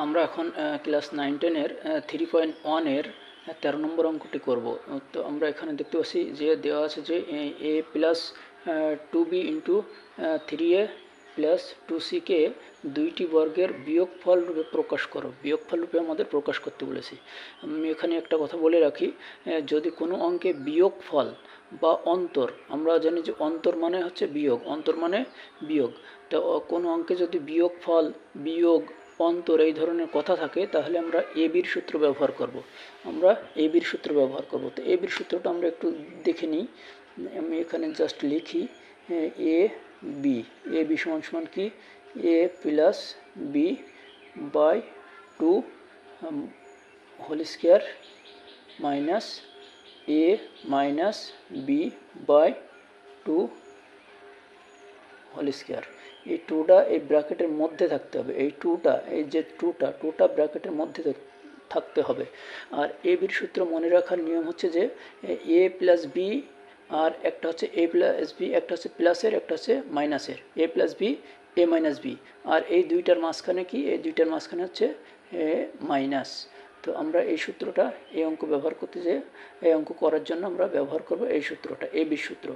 আমরা এখন ক্লাস 9-10-এর 3.1-এর 13 নম্বর অঙ্কটি করব। তো আমরা এখানে দেখতে পাচ্ছি যে দেওয়া আছে যে a plus 2b into 3a plus 2c-কে দুইটি বর্গের বিয়োগফল রূপে প্রকাশ করো। বিয়োগফল রূপে আমাদের প্রকাশ করতে বলেছি। আমি এখানে একটা কথা বলে রাখি, যদি কোনো অঙ্কে বিয়োগফল বা অন্তর, আমরা জানি যে অন্তর মানে হচ্ছে বিয়োগ, অন্তর মানে বিয়োগ। তো কোনো অঙ্কে যদি বিয়োগফল, বিয়োগ, অন্তর এই ধরনের কথা থাকে তাহলে আমরা এবির সূত্র ব্যবহার করব। আমরা এবির সূত্র ব্যবহার করব। তো এবির সূত্রটা আমরা একটু দেখে নিই। আমি এখানে জাস্ট লিখি এ বি। এ বি সমান সমান কি, A plus B by 2 whole square minus A minus B by 2 whole square. এই টুটা এই ব্র্যাকেটের মধ্যে থাকতে হবে। এই টুটা, এই যে টুটা ব্র্যাকেটের মধ্যে থাকতে হবে। আর এ বির সূত্র মনে রাখার নিয়ম হচ্ছে যে এ প্লাস বি, আর একটা হচ্ছে এ প্লাস বি, একটা হচ্ছে প্লাসের, একটা হচ্ছে মাইনাসের। এ প্লাস বি, এ মাইনাস বি, আর এই দুইটার মাঝখানে কি, এই দুইটার মাঝখানে হচ্ছে মাইনাস। তো আমরা এই সূত্রটা এই অঙ্ক ব্যবহার করতে যে এই অঙ্ক করার জন্য আমরা ব্যবহার করব এই সূত্রটা, এ বি সূত্র।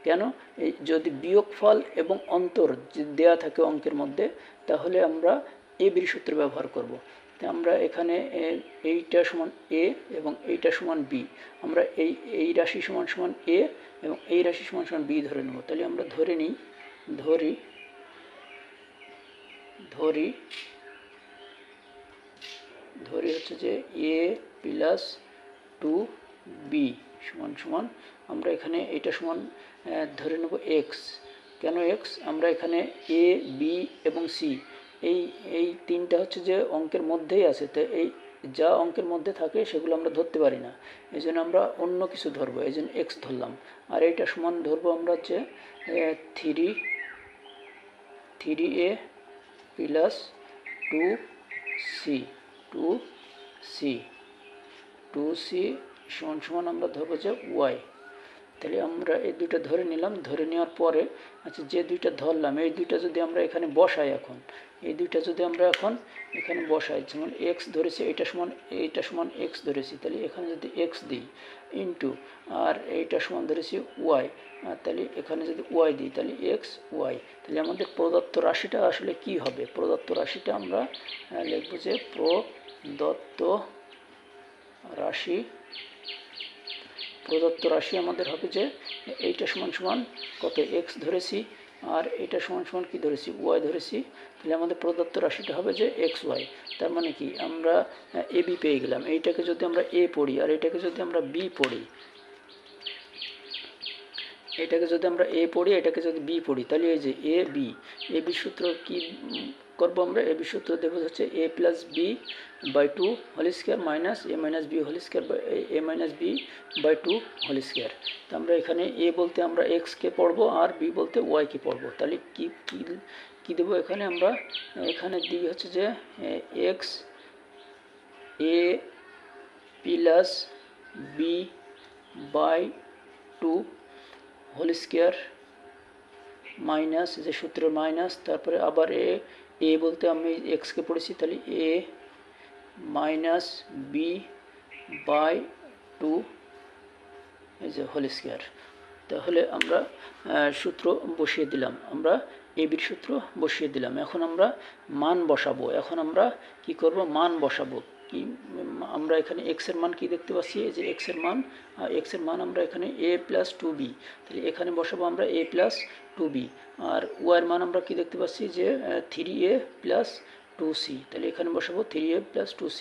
কেন, এই যদি বিয়োগফল এবং অন্তর দেয়া থাকে অঙ্কের মধ্যে তাহলে আমরা এ বির সূত্র ব্যবহার করব। তো আমরা এখানে এইটা সমান এ এবং এইটা সমান বি, আমরা এই রাশি সমান সমান এ এবং এই রাশি সমান সমান বি ধরে নেব। তাহলে আমরা ধরে নিই, ধরি হচ্ছে যে এ প্লাস 2b সমান সমান, আমরা এখানে এটা সমান ধরে নেব এক্স। কেন এক্স, আমরা এখানে এ বি এবং সি এই তিনটা হচ্ছে যে অঙ্কের মধ্যেই আছে। তো এই যা অঙ্কের মধ্যে থাকে সেগুলো আমরা ধরতে পারি না, এই জন্য আমরা অন্য কিছু ধরবো, এই জন্য এক্স ধরলাম। আর এইটা সমান ধরবো আমরা হচ্ছে 3a প্লাস 2c সমান সমান আমরা ধরবো যে ওয়াই। তাহলে আমরা এই দুইটা ধরে নিলাম। ধরে নেওয়ার পরে আচ্ছা, যে দুইটা ধরলাম এই দুইটা যদি আমরা এখানে বসাই, এখন এই দুইটা যদি আমরা এখন এখানে বসাই, যেমন এক্স ধরেছি, এইটা সমান এক্স ধরেছি, তাহলে এখানে যদি এক্স দিই ইন্টু, আর এইটা সমান ধরেছি ওয়াই, আর তাহলে এখানে যদি ওয়াই দিই তাহলে এক্স ওয়াই। তাহলে আমাদের প্রদত্ত রাশিটা আসলে কি হবে, প্রদত্ত রাশিটা আমরা লিখব যে প্রদত্ত রাশি আমাদের হবে যে এইটা সমান সমান কত, এক্স ধরেছি, আর এটা সমান সমান কি ধরেছি, ওয়াই ধরেছি। তাহলে আমাদের প্রদত্ত রাশিটা হবে যে এক্স ওয়াই। তার মানে কি, আমরা এ বি পেয়ে গেলাম। এইটাকে যদি আমরা এ পড়ি আর এটাকে যদি আমরা বি পড়ি, এটাকে যদি আমরা এ পড়ি, এটাকে যদি বি পড়ি, তাহলে এই যে এ বি সূত্র কি করবো আমরা, এ বি সূত্র দেবো হচ্ছে A plus B by 2 whole square minus A minus B whole square by A minus B by 2 whole square. তো আমরা এখানে এ বলতে আমরা এক্সকে পড়বো আর বি বলতে ওয়াইকে পড়বো। তাহলে কি দেবো এখানে, আমরা এখানে দিই হচ্ছে যে x a plus B by 2 whole square minus, যে সূত্রের মাইনাস, তারপরে আবার এ বলতে আমি এক্সকে পড়েছি, তাহলে এ মাইনাস বি বাই 2 এই যে হোল স্কোয়ার। তাহলে আমরা সূত্র বসিয়ে দিলাম, আমরা এ বির সূত্র বসিয়ে দিলাম। এখন আমরা মান বসাবো। এখন আমরা কি করব, মান বসাবো। কি আমরা এখানে এক্সের মান কি দেখতে পাচ্ছি, এই যে এক্সের মান আমরা এখানে এ প্লাস 2b, তাহলে এখানে বসাবো আমরা এ প্লাস 2b। আর ওয়াইয়ের মান আমরা কি দেখতে পাচ্ছি যে 3a প্লাস 2c, তাহলে এখানে বসাবো 3a প্লাস 2c।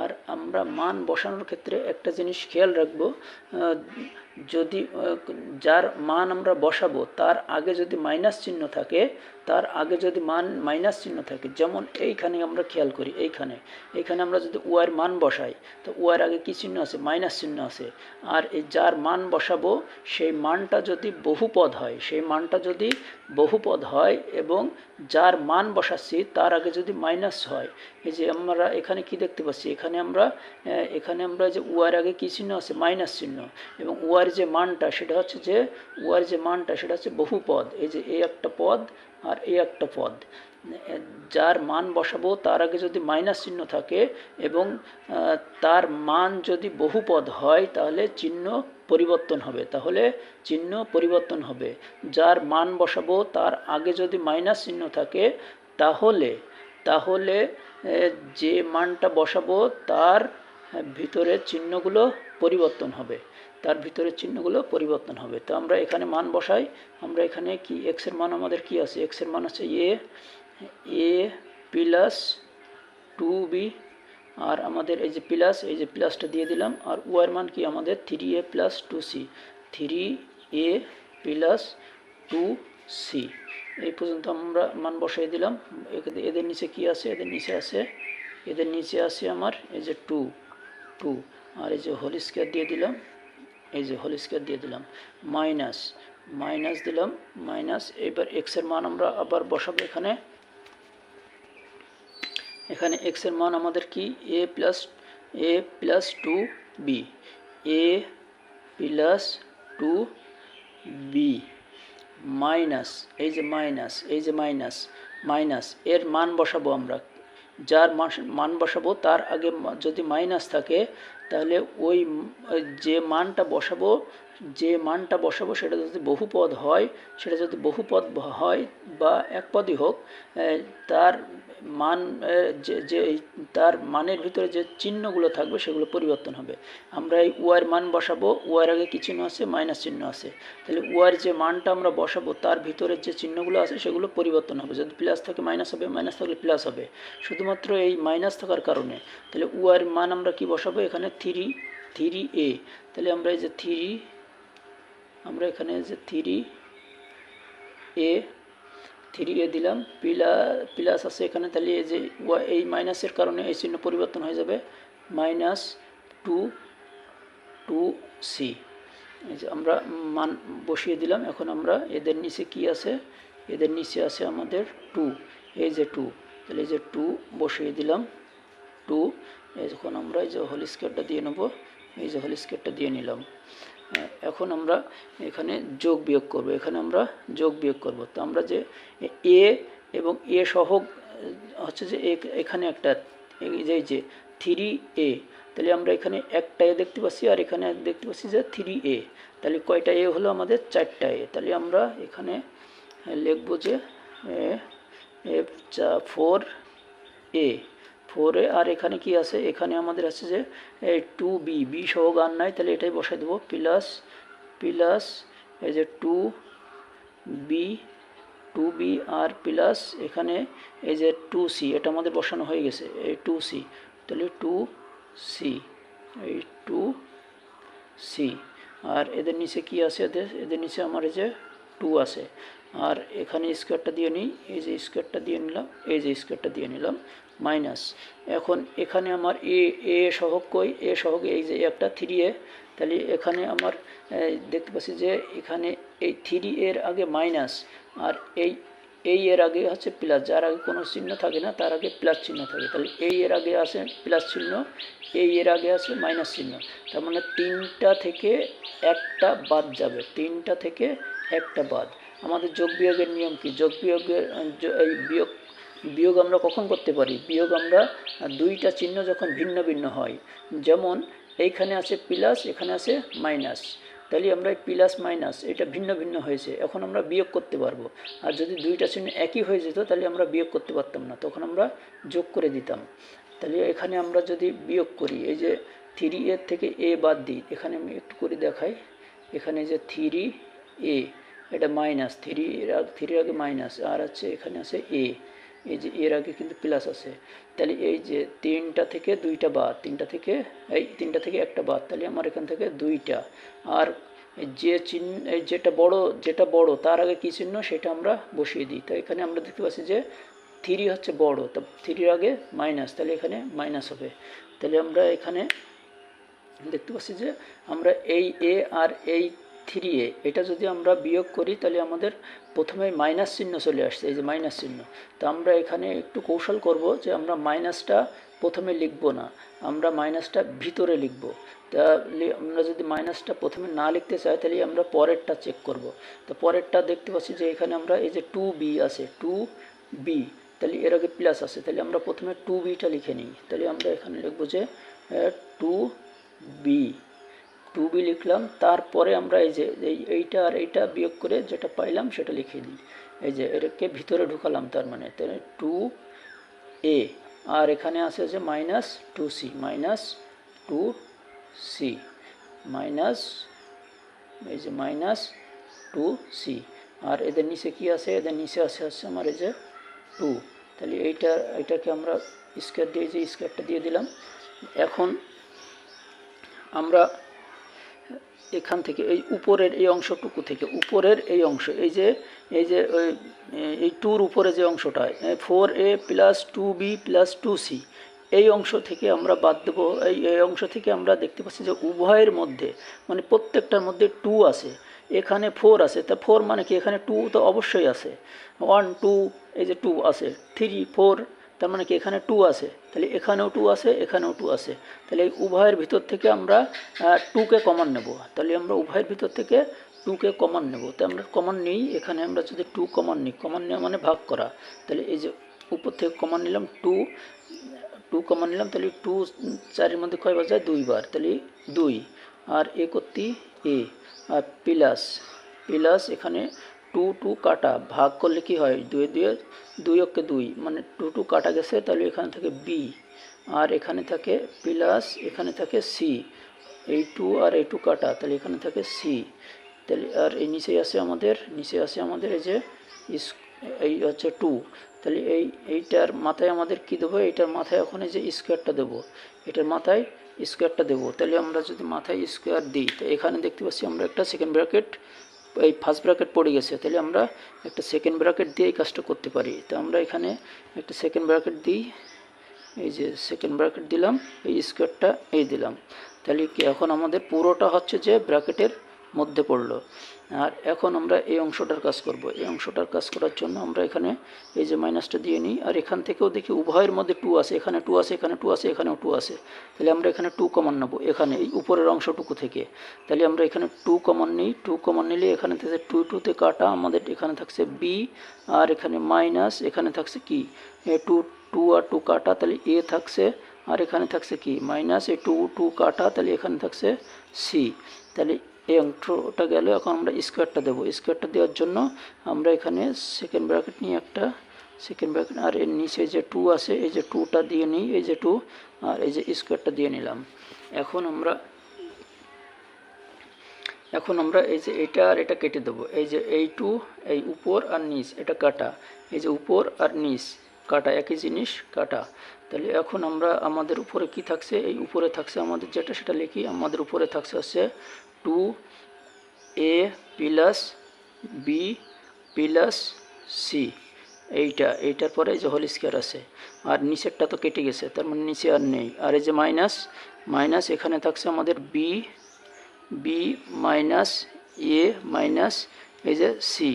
আর আমরা মান বসানোর ক্ষেত্রে একটা জিনিস খেয়াল রাখবো, যদি যার মান আমরা বসাবো তার আগে যদি মাইনাস চিহ্ন থাকে, মাইনাস চিহ্ন থাকে, যেমন এইখানে আমরা খেয়াল করি, এইখানে আমরা যদি ওয়াইয়ের মান বসাই তো ওয়াইয়ের আগে কী চিহ্ন আছে, মাইনাস চিহ্ন আছে। আর এই যার মান বসাবো সেই মানটা যদি বহুপদ হয় এবং যার মান বসাচ্ছি তার আগে যদি মাইনাস হয়, এই যে আমরা এখানে কি দেখতে পাচ্ছি, এখানে আমরা যে ওয়ার আগে কী চিহ্ন আছে, মাইনাস চিহ্ন, এবং ওয়ার যে মানটা সেটা হচ্ছে বহুপদ। এই যে এই একটা পদ আর এই একটা পদ, যার মান বসাবো তার আগে যদি মাইনাস চিহ্ন থাকে এবং তার মান যদি বহুপদ হয় তাহলে চিহ্ন পরিবর্তন হবে। যার মান বসাবো তার আগে যদি মাইনাস চিহ্ন থাকে তাহলে যে মানটা বসাবো তার ভিতরের চিহ্নগুলো পরিবর্তন হবে। তো আমরা এখানে মান বসাই। আমরা এখানে কি এক্সের মান আমাদের কি আছে, এক্সের মান আছে এ প্লাস 2b, আর আমাদের এই যে প্লাসটা দিয়ে দিলাম, আর ওয়ার মান কি আমাদের 3a plus 2c, 3a plus 2c। এই পর্যন্ত আমরা মান বসাই দিলাম। এদের নিচে কি আছে, এদের নিচে আছে আমার এই যে 2, আর এই যে হোল স্কয়ার দিয়ে দিলাম, মাইনাস দিলাম, এবার এক্সের মান আমরা আবার বসাবো। এখানে এক্সের মান আমাদের কি A plus 2b, A plus 2b minus এই যে মাইনাস এর মান বসাবো আমরা। যার মান বসাবো তার আগে যদি মাইনাস থাকে তাহলে ওই যে মানটা বসাবো সেটা যদি বহুপদ হয় বা একপদই হোক, তার মান তার মানের ভিতরে যে চিহ্নগুলো থাকবে সেগুলো পরিবর্তন হবে। আমরা এই ওয়ার মান বসাবো, ওয়ার আগে কি চিহ্ন আছে, মাইনাস চিহ্ন আছে, তাহলে ওয়ার যে মানটা আমরা বসাবো তার ভিতরে যে চিহ্নগুলো আছে সেগুলো পরিবর্তন হবে। যদি প্লাস থাকে মাইনাস হবে, মাইনাস থাকলে প্লাস হবে, শুধুমাত্র এই মাইনাস থাকার কারণে। তাহলে ওয়ার মান আমরা কি বসাবো, এখানে 3a, তাহলে আমরা এই যে এখানে যে 3a দিলাম, প্লাস আছে এখানে, তাহলে এই যে এই মাইনাসের কারণে এই চিহ্ন পরিবর্তন হয়ে যাবে, মাইনাস 2c। এই যে আমরা মান বসিয়ে দিলাম। এখন আমরা এদের নিচে কি আছে, এদের নিচে আছে আমাদের 2, এই যে 2, তাহলে এই যে 2 বসিয়ে দিলাম, 2। এখন আমরা এই যে হোল স্কয়ারটা দিয়ে নেব, এই যে হোল স্কয়ারটা দিয়ে নিলাম। এখন আমরা এখানে যোগ বিয়োগ করব। তো আমরা যে এ এবং এ সহগ হচ্ছে যে এখানে একটা এই যে 3a, তাহলে আমরা এখানে একটা এ দেখতে পাচ্ছি আর এখানে দেখতে পাচ্ছি যে 3a, তাহলে কয়টা এ হলো আমাদের, 4টা এ। তাহলে আমরা এখানে লিখব যে 4a, আর এখানে কি আছে, এখানে আমাদের আছে যে 2b, বি সহগ আর নাই, তাহলে এটাই বসাই দেবো, প্লাস এই যে 2b আর প্লাস এখানে এই যে 2c, এটা আমাদের বসানো হয়ে গেছে, এই 2c, তাহলে 2c, এই 2c। আর এদের নিচে কি আছে, এদের নিচে আমার এই যে 2 আছে, আর এখানে স্কয়ারটা দিয়ে নিই, এই যে স্কয়ারটা দিয়ে নিলাম, মাইনাস। এখন এখানে আমার এ সহগ কই, এ সহগ এই যে একটা 3a, তাহলে এখানে আমার দেখতে পাচ্ছি যে এখানে এই 3 এর আগে মাইনাস, আর এই এর আগে হচ্ছে প্লাস, যার আগে কোনো চিহ্ন থাকে না তার আগে প্লাস চিহ্ন থাকে, তাহলে এই এর আগে আছে প্লাস চিহ্ন, এই এর আগে আছে মাইনাস চিহ্ন, তার মানে 3টা থেকে একটা বাদ যাবে, আমাদের যোগ বিয়োগের নিয়ম কি, এই বিয়োগ আমরা কখন করতে পারি, বিয়োগ আমরা দুইটা চিহ্ন যখন ভিন্ন ভিন্ন হয়, যেমন এইখানে আছে প্লাস, এখানে আছে মাইনাস, তাহলে আমরা এই প্লাস মাইনাস এটা ভিন্ন ভিন্ন হয়েছে, এখন আমরা বিয়োগ করতে পারবো। আর যদি দুইটা চিহ্ন একই হয়ে যেত তাহলে আমরা বিয়োগ করতে পারতাম না, তখন আমরা যোগ করে দিতাম। তাহলে এখানে আমরা যদি বিয়োগ করি, এই যে 3a থেকে a বাদ দিই, এখানে আমি একটু করে দেখাই, এখানে যে 3a, এটা মাইনাস, 3 এর আগে মাইনাস, আর আছে এখানে আছে a, এই যে এর আগে কিন্তু প্লাস আছে, তাহলে এই যে 3টা থেকে 2টা বাদ, 3টা থেকে একটা বাদ, তাহলে আমার এখান থেকে 2টা। আর যে চিহ্ন যেটা বড় তার আগে কী চিহ্ন সেটা আমরা বসিয়ে দিই। তো এখানে আমরা দেখতে পাচ্ছি যে 3 হচ্ছে বড়, তো 3 এর আগে মাইনাস, তাহলে এখানে মাইনাস হবে। তাহলে আমরা এখানে দেখতে পাচ্ছি যে আমরা এই এ আর এই 3a, এটা যদি আমরা বিয়োগ করি তাহলে আমাদের প্রথমে মাইনাস চিহ্ন চলে আসছে, এই যে মাইনাস চিহ্ন। তো আমরা এখানে একটু কৌশল করব যে আমরা মাইনাসটা প্রথমে লিখব না, আমরা মাইনাসটা ভিতরে লিখব। তাহলে আমরা যদি মাইনাসটা প্রথমে না লিখতে চাই তাহলে আমরা পরেরটা চেক করব। তো পরেরটা দেখতে পাচ্ছি যে এখানে আমরা এই যে 2b আছে, 2b, তাহলে এর আগে প্লাস আছে, তাহলে আমরা প্রথমে 2bটা লিখে নিই। তাহলে আমরা এখানে লিখব যে 2b, 2b লিখলাম। তারপরে আমরা এই যে এইটা আর এইটা বিয়োগ করে যেটা পাইলাম সেটা লিখে দিই, এই যে এটাকে ভিতরে ঢুকালাম, তার মানে 2a, আর এখানে আছে যে minus 2c, minus 2c, minus এই যে মাইনাস 2c, আর এদের নিচে কি আছে, এদের নিচে আছে আমার এই যে 2। তাহলে এইটাকে আমরা স্কোয়ার দিয়ে, যে স্কোয়ারটা দিয়ে দিলাম। এখন আমরা এখান থেকে এই উপরের এই অংশটুকু থেকে, উপরের এই অংশ, এই যে এই 2-র উপরে যে অংশটা 4a plus 2b plus 2c, এই অংশ থেকে আমরা বাদ দেবো। এই অংশ থেকে আমরা দেখতে পাচ্ছি যে উভয়ের মধ্যে, মানে প্রত্যেকটার মধ্যে 2 আছে, এখানে 4 আছে। তা 4 মানে কি, এখানে 2 তো অবশ্যই আছে, 1 2, এই যে 2 আছে, 3 4, তার মানে কি এখানে 2 আছে, তাহলে এখানেও 2 আছে, এখানেও 2 আছে। তাহলে এই উভয়ের ভিতর থেকে আমরা 2কে কমন নেব। তাহলে আমরা উভয়ের ভিতর থেকে 2কে কমন নেব। তো আমরা কমন নিই, এখানে আমরা যদি 2 কমন নিই, কমন নেওয়া মানে ভাগ করা। তাহলে এই যে উপর থেকে কমন নিলাম 2 কমন নিলাম, তাহলে 2 4-এর মধ্যে কয়বার যায়, 2 বার, তাহলে 2, আর এ করতে এ, আর প্লাস এখানে 2 কাটা, ভাগ করলে কি হয়, 2 অক্ষে 2, মানে 2 কাটা গেছে, তাহলে এখানে থাকে বি, আর এখানে থাকে প্লাস, এখানে থাকে সি, এই 2 আর এই 2 কাটা, তাহলে এখানে থাকে সি। তাহলে আর এই নিচে আছে আমাদের এই যে এই হচ্ছে 2, তাহলে এইটার মাথায় আমাদের কি দেবো, এইটার মাথায় এখন এই যে স্কোয়ারটা দেবো, এটার মাথায় স্কোয়ারটা দেবো। তাহলে আমরা যদি মাথায় স্কোয়ার দিই, তো এখানে দেখতে পাচ্ছি আমরা একটা সেকেন্ড ব্র্যাকেট, এই ফার্স্ট ব্র্যাকেট পড়ে গেছে, তাহলে আমরা একটা সেকেন্ড ব্র্যাকেট দিয়ে এই কাজটা করতে পারি। তো আমরা এখানে একটা সেকেন্ড ব্র্যাকেট দিই, এই যে সেকেন্ড ব্র্যাকেট দিলাম, এই স্কোয়ারটা এই দিলাম, তাহলে কি এখন আমাদের পুরোটা হচ্ছে যে ব্র্যাকেটের মধ্যে পড়লো। আর এখন আমরা এই অংশটার কাজ করব। এই অংশটার কাজ করার জন্য আমরা এখানে এই যে মাইনাসটা দিয়ে নিই, আর এখান থেকেও দেখি উভয়ের মধ্যে 2 আছে, এখানে 2 আছে, এখানে 2 আছে, এখানেও 2 আছে, তাহলে আমরা এখানে 2 কমন নেব এখানে এই উপরের অংশটুকু থেকে। তাহলে আমরা এখানে 2 কমন নিই, 2 কমন নিলে এখানে থেকে 2 কাটা আমাদের এখানে থাকছে বি, আর এখানে মাইনাস, এখানে থাকছে কি 2 আর 2 কাটা, তাহলে এ থাকছে, আর এখানে থাকছে কি মাইনাস, এই 2 কাটা, তাহলে এখানে থাকছে সি। তাহলে এই অংশটা গেল। এখন আমরা স্কোয়ারটা দেবো। স্কোয়ারটা দেওয়ার জন্য আমরা এখানে সেকেন্ড ব্র্যাকেট নিয়ে একটা সেকেন্ড ব্র্যাকেট, আর এর নিচে যে 2 আছে, এই যে 2টা দিয়ে নিই, এই যে 2, আর এই যে স্কোয়ারটা দিয়ে নিলাম। এখন আমরা এই যে এটা আর এটা কেটে দেবো। এই যে এই 2, এই উপর আর নিচ এটা কাটা, এই যে উপর আর নিচ কাটা, একই জিনিস কাটা। তাহলে এখন আমরা আমাদের উপরে কি থাকছে, এই উপরে থাকছে আমাদের যেটা, সেটা লিখি। আমাদের উপরে থাকছে হচ্ছে 2a plus B plus C, এইটার পরে এই যে হোল স্কোয়ার আছে, আর নিচেরটা তো কেটে গেছে, তার মানে নিচে আর নেই। আর এই যে মাইনাস এখানে থাকছে আমাদের বি মাইনাস এ মাইনাস এই যে সি,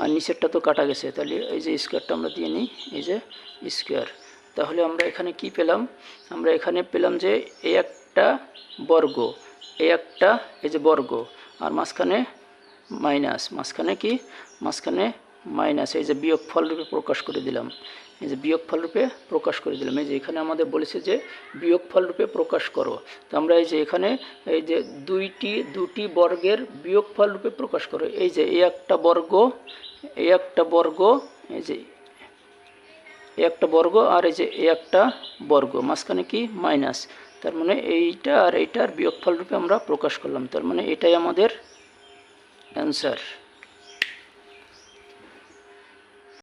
আর নিচেরটা তো কাটা গেছে, তাহলে এই যে স্কোয়ারটা আমরা দিয়ে নিই, এই যে স্কোয়ার। তাহলে আমরা এখানে কি পেলাম, আমরা এখানে পেলাম যে এই একটা বর্গ, এই যে বর্গ, আর মাঝখানে মাইনাস, মাঝখানে মাইনাস, এই যে বিয়োগফল রূপে প্রকাশ করে দিলাম, এই যে বিয়োগফল রূপে প্রকাশ করে দিলাম। এই যে এখানে আমাদের বলেছে যে বিয়োগফল রূপে প্রকাশ করো, তো আমরা এই যে এখানে এই যে দুটি বর্গের বিয়োগফল রূপে প্রকাশ করো। এই যে এই একটা বর্গ, এই যে একটা বর্গ, আর এই যে একটা বর্গ, মাঝখানে কি মাইনাস, তার মানে এইটা আর এইটার বিয়োগফল রূপে আমরা প্রকাশ করলাম। তার মানে এটাই আমাদের অ্যান্সার।